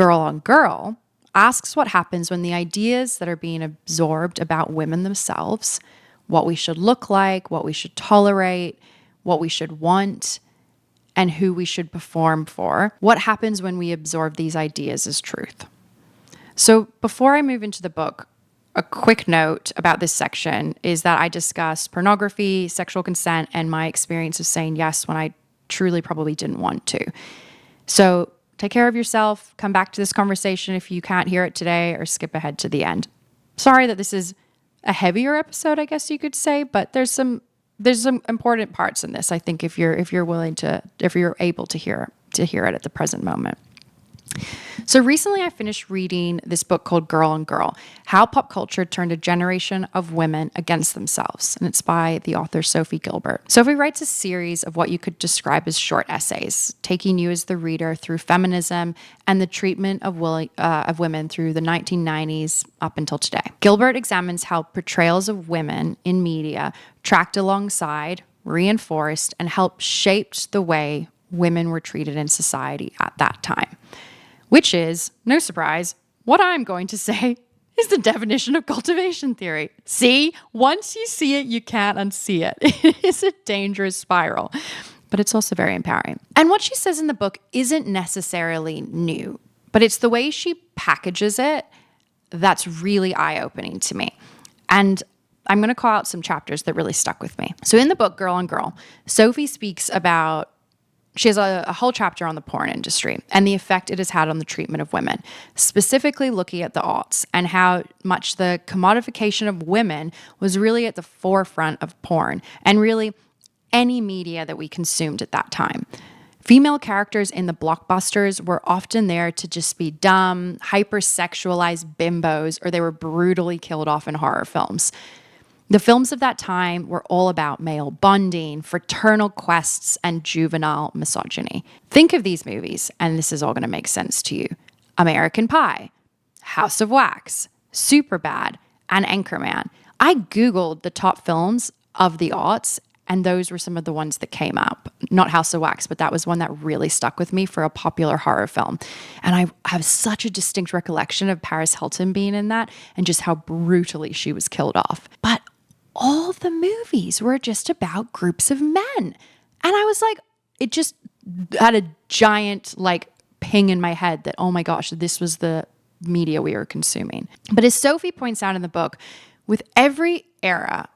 Girl on Girl asks what happens when the ideas that are being absorbed about women themselves, what we should look like, what we should tolerate, what we should want, and who we should perform for, what happens when we absorb these ideas as truth. So before I move into the book, a quick note about this section is that I discuss pornography, sexual consent, and my experience of saying yes when I truly probably didn't want to. So take care of yourself. Come back to this conversation if you can't hear it today, or skip ahead to the end. Sorry that this is a heavier episode, I guess you could say, but there's some important parts in this, I think, if you're able to hear it at the present moment. So recently I finished reading this book called Girl on Girl, How Pop Culture Turned a Generation of Women Against Themselves. And it's by the author Sophie Gilbert. Sophie writes a series of what you could describe as short essays, taking you as the reader through feminism and the treatment of women through the 1990s up until today. Gilbert examines how portrayals of women in media tracked alongside, reinforced, and helped shaped the way women were treated in society at that time. Which is, no surprise, what I'm going to say is the definition of cultivation theory. See, once you see it, you can't unsee it. It is a dangerous spiral, but it's also very empowering. And what she says in the book isn't necessarily new, but it's the way she packages it that's really eye-opening to me. And I'm going to call out some chapters that really stuck with me. So in the book, Girl on Girl, Sophie speaks about she has a whole chapter on the porn industry and the effect it has had on the treatment of women, specifically looking at the aughts and how much the commodification of women was really at the forefront of porn and really any media that we consumed at that time. Female characters in the blockbusters were often there to just be dumb, hypersexualized bimbos, or they were brutally killed off in horror films. The films of that time were all about male bonding, fraternal quests, and juvenile misogyny. Think of these movies, and this is all going to make sense to you. American Pie, House of Wax, Superbad, and Anchorman. I Googled the top films of the aughts, and those were some of the ones that came up. Not House of Wax, but that was one that really stuck with me for a popular horror film. And I have such a distinct recollection of Paris Hilton being in that and just how brutally she was killed off. But all the movies were just about groups of men. And I was like, it just had a giant ping in my head that, oh my gosh, this was the media we were consuming. But as Sophie points out in the book, with every era,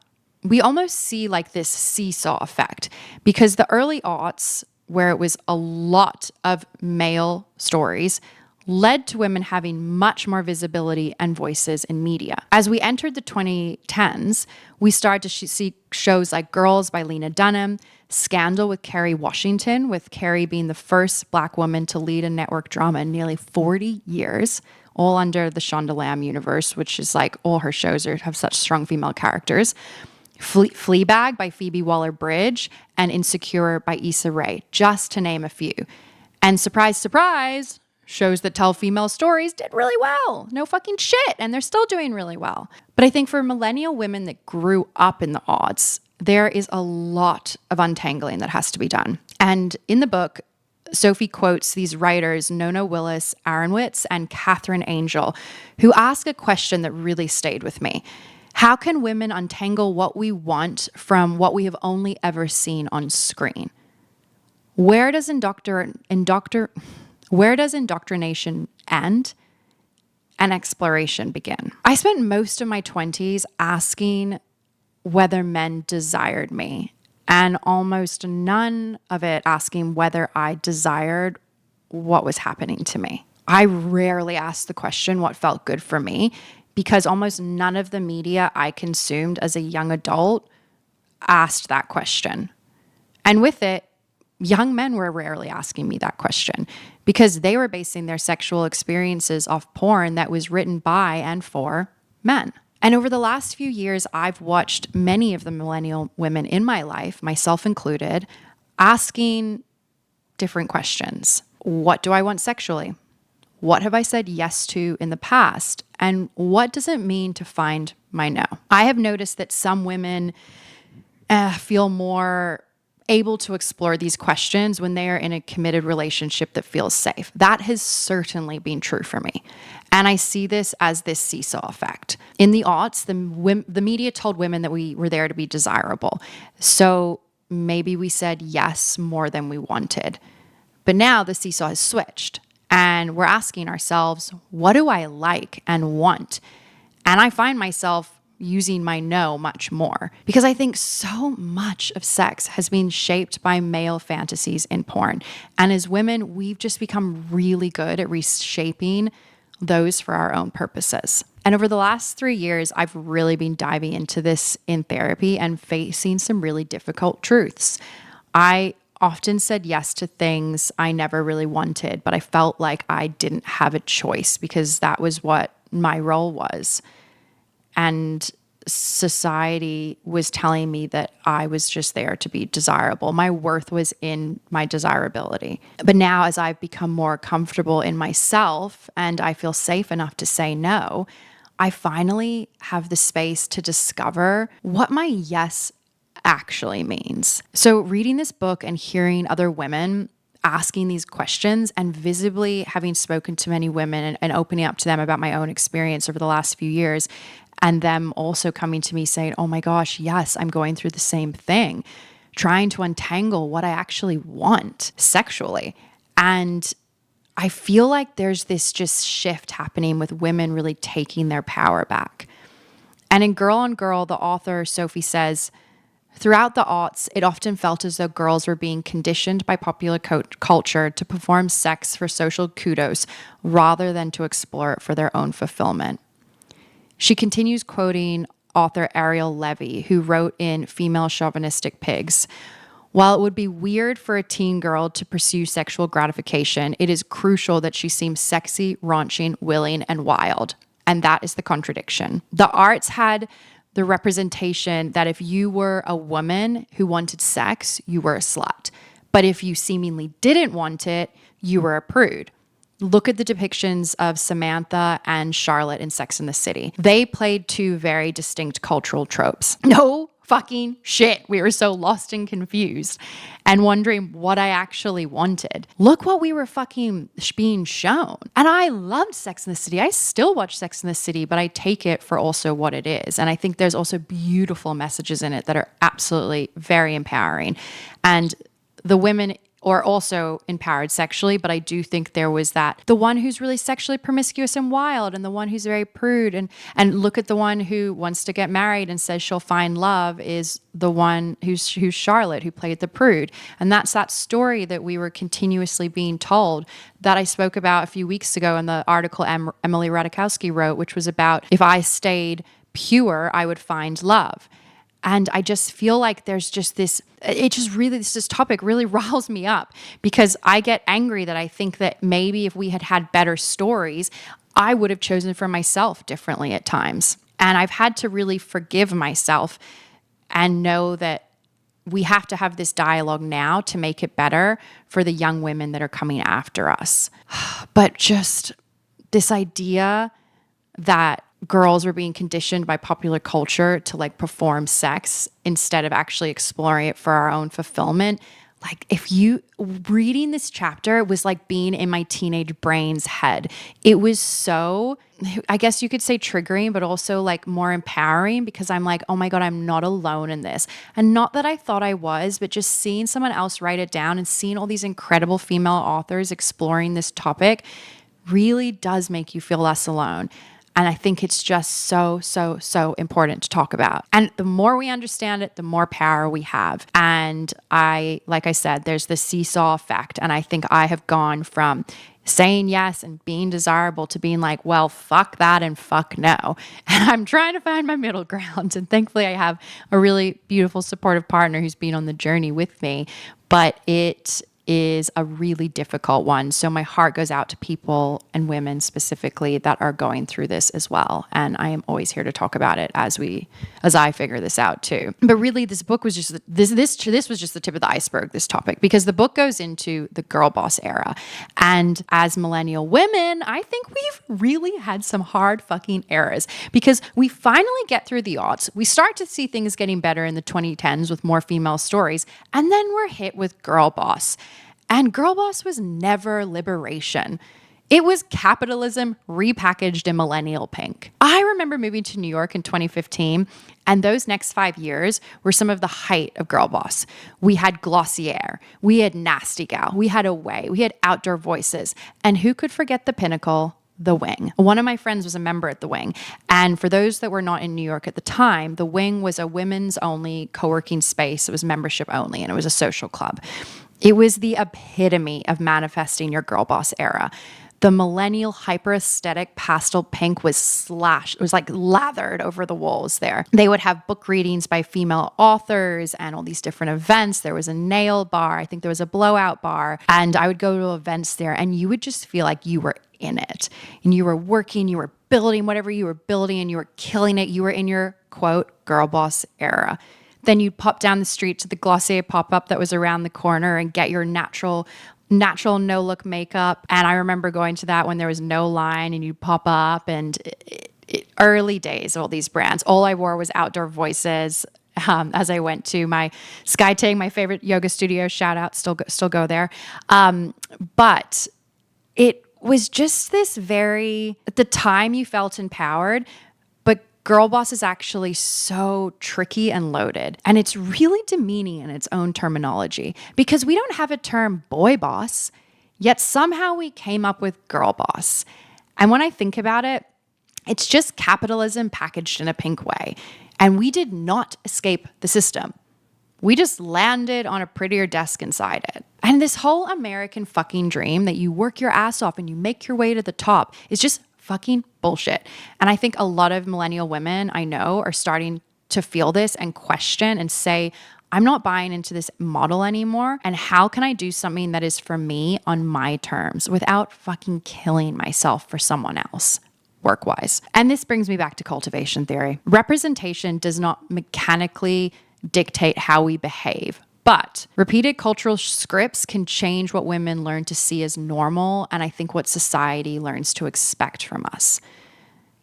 we almost see this seesaw effect, because the early aughts, where it was a lot of male stories, led to women having much more visibility and voices in media. As we entered the 2010s, we started to see shows like Girls by Lena Dunham, Scandal with Kerry Washington, with Kerry being the first Black woman to lead a network drama in nearly 40 years, all under the Shonda Lamb universe, which is all her shows have such strong female characters. Fleabag by Phoebe Waller-Bridge, and Insecure by Issa Rae, just to name a few. And surprise, surprise, shows that tell female stories did really well. No fucking shit. And they're still doing really well. But I think for millennial women that grew up in the aughts, there is a lot of untangling that has to be done. And in the book, Sophie quotes these writers, Nona Willis, Aronowitz, and Catherine Angel, who ask a question that really stayed with me. How can women untangle what we want from what we have only ever seen on screen? Where does indoctrination end and exploration begin? I spent most of my 20s asking whether men desired me, and almost none of it asking whether I desired what was happening to me. I rarely asked the question what felt good for me, because almost none of the media I consumed as a young adult asked that question. And with it, young men were rarely asking me that question, because they were basing their sexual experiences off porn that was written by and for men. And over the last few years, I've watched many of the millennial women in my life, myself included, asking different questions. What do I want sexually? What have I said yes to in the past? And what does it mean to find my no? I have noticed that some women feel more able to explore these questions when they are in a committed relationship that feels safe. That has certainly been true for me. And I see this as this seesaw effect. In the aughts, the media told women that we were there to be desirable. So maybe we said yes more than we wanted. But now the seesaw has switched. And we're asking ourselves, what do I like and want? And I find myself using my no much more because I think so much of sex has been shaped by male fantasies in porn. And as women, we've just become really good at reshaping those for our own purposes. And over the last 3 years, I've really been diving into this in therapy and facing some really difficult truths. I often said yes to things I never really wanted, but I felt like I didn't have a choice because that was what my role was. And society was telling me that I was just there to be desirable. My worth was in my desirability. But now, as I've become more comfortable in myself and I feel safe enough to say no, I finally have the space to discover what my yes actually means. So, reading this book and hearing other women asking these questions and visibly having spoken to many women and opening up to them about my own experience over the last few years, and them also coming to me saying, oh my gosh, yes, I'm going through the same thing, trying to untangle what I actually want sexually. And I feel like there's this just shift happening with women really taking their power back. And in Girl on Girl, the author Sophie says, throughout the aughts, it often felt as though girls were being conditioned by popular culture to perform sex for social kudos rather than to explore it for their own fulfillment. She continues quoting author Ariel Levy, who wrote in Female Chauvinistic Pigs, while it would be weird for a teen girl to pursue sexual gratification, it is crucial that she seems sexy, raunchy, willing, and wild. And that is the contradiction. The arts had the representation that if you were a woman who wanted sex, you were a slut. But if you seemingly didn't want it, you were a prude. Look at the depictions of Samantha and Charlotte in Sex and the City. They played two very distinct cultural tropes. No fucking shit. We were so lost and confused and wondering what I actually wanted. Look what we were fucking being shown. And I loved Sex and the City. I still watch Sex and the City, but I take it for also what it is. And I think there's also beautiful messages in it that are absolutely very empowering. And the women or also empowered sexually, but I do think there was that, the one who's really sexually promiscuous and wild and the one who's very prude, and look at the one who wants to get married and says she'll find love is the one who's Charlotte, who played the prude. And that's that story that we were continuously being told that I spoke about a few weeks ago in the article Emily Ratajkowski wrote, which was about if I stayed pure, I would find love. And I just feel like there's just this topic really riles me up because I get angry that I think that maybe if we had had better stories, I would have chosen for myself differently at times. And I've had to really forgive myself and know that we have to have this dialogue now to make it better for the young women that are coming after us. But just this idea that girls were being conditioned by popular culture to like perform sex instead of actually exploring it for our own fulfillment. Like if you reading this chapter was like being in my teenage brain's head. It was so, I guess you could say triggering, but also like more empowering because I'm like, oh my God, I'm not alone in this. And not that I thought I was, but just seeing someone else write it down and seeing all these incredible female authors exploring this topic really does make you feel less alone. And I think it's just so, so, so important to talk about. And the more we understand it, the more power we have. And like I said, there's the seesaw effect. And I think I have gone from saying yes and being desirable to being like, well, fuck that and fuck no. And I'm trying to find my middle ground. And thankfully I have a really beautiful supportive partner who's been on the journey with me. But it is a really difficult one. So my heart goes out to people and women specifically that are going through this as well. And I am always here to talk about it as I figure this out too. But really, this book was just this was just the tip of the iceberg, this topic, because the book goes into the girl boss era. And as millennial women, I think we've really had some hard fucking eras, because we finally get through the aughts. We start to see things getting better in the 2010s with more female stories. And then we're hit with Girlboss. And Girlboss was never liberation. It was capitalism repackaged in millennial-pink. I remember moving to New York in 2015, and those next 5 years were some of the height of Girlboss. We had Glossier, we had Nasty Gal, we had Away, we had Outdoor Voices, and who could forget the pinnacle? The Wing. One of my friends was a member at The Wing. And for those that were not in New York at the time, The Wing was a women's only co-working space. It was membership only, and it was a social club. It was the epitome of manifesting your girl boss era. The millennial hyper aesthetic pastel pink was slashed. It was like lathered over the walls there. They would have book readings by female authors and all these different events. There was a nail bar. I think there was a blowout bar. And I would go to events there, and you would just feel like you were in it. And you were working, you were building whatever you were building, and you were killing it. You were in your, quote, girl boss era. Then you'd pop down the street to the Glossier pop-up that was around the corner and get your natural no-look makeup. And I remember going to that when there was no line, and you'd pop up, and early days of all these brands. All I wore was Outdoor Voices. As I went to my SkyTang, my favorite yoga studio, shout out, still go there. But it was just this at the time you felt empowered, but girl boss is actually so tricky and loaded. And it's really demeaning in its own terminology, because we don't have a term boy boss, yet somehow we came up with girl boss. And when I think about it, it's just capitalism packaged in a pink way. And we did not escape the system. We just landed on a prettier desk inside it. And this whole American fucking dream that you work your ass off and you make your way to the top is just fucking bullshit. And I think a lot of millennial women I know are starting to feel this and question and say, I'm not buying into this model anymore. And how can I do something that is for me on my terms without fucking killing myself for someone else? Work-wise. And this brings me back to cultivation theory. Representation does not mechanically dictate how we behave, but repeated cultural scripts can change what women learn to see as normal, and I think what society learns to expect from us.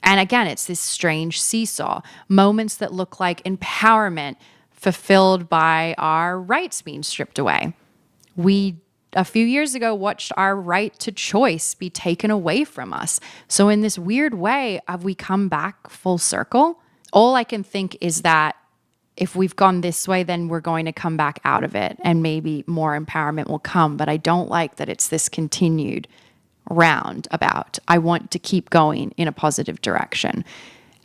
And again, it's this strange seesaw. Moments that look like empowerment fulfilled by our rights being stripped away. We a few years ago watched our right to choice be taken away from us. So in this weird way, have we come back full circle? All I can think is that if we've gone this way, then we're going to come back out of it, and maybe more empowerment will come. But I don't like that it's this continued roundabout. I want to keep going in a positive direction.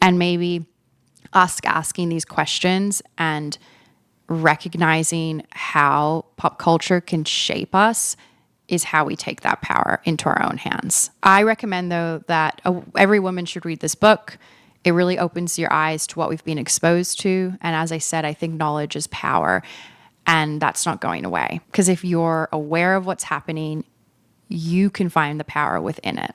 And maybe us asking these questions and recognizing how pop culture can shape us is how we take that power into our own hands. I recommend, though, that every woman should read this book. It really opens your eyes to what we've been exposed to. And as I said, I think knowledge is power, and that's not going away. Because if you're aware of what's happening, you can find the power within it.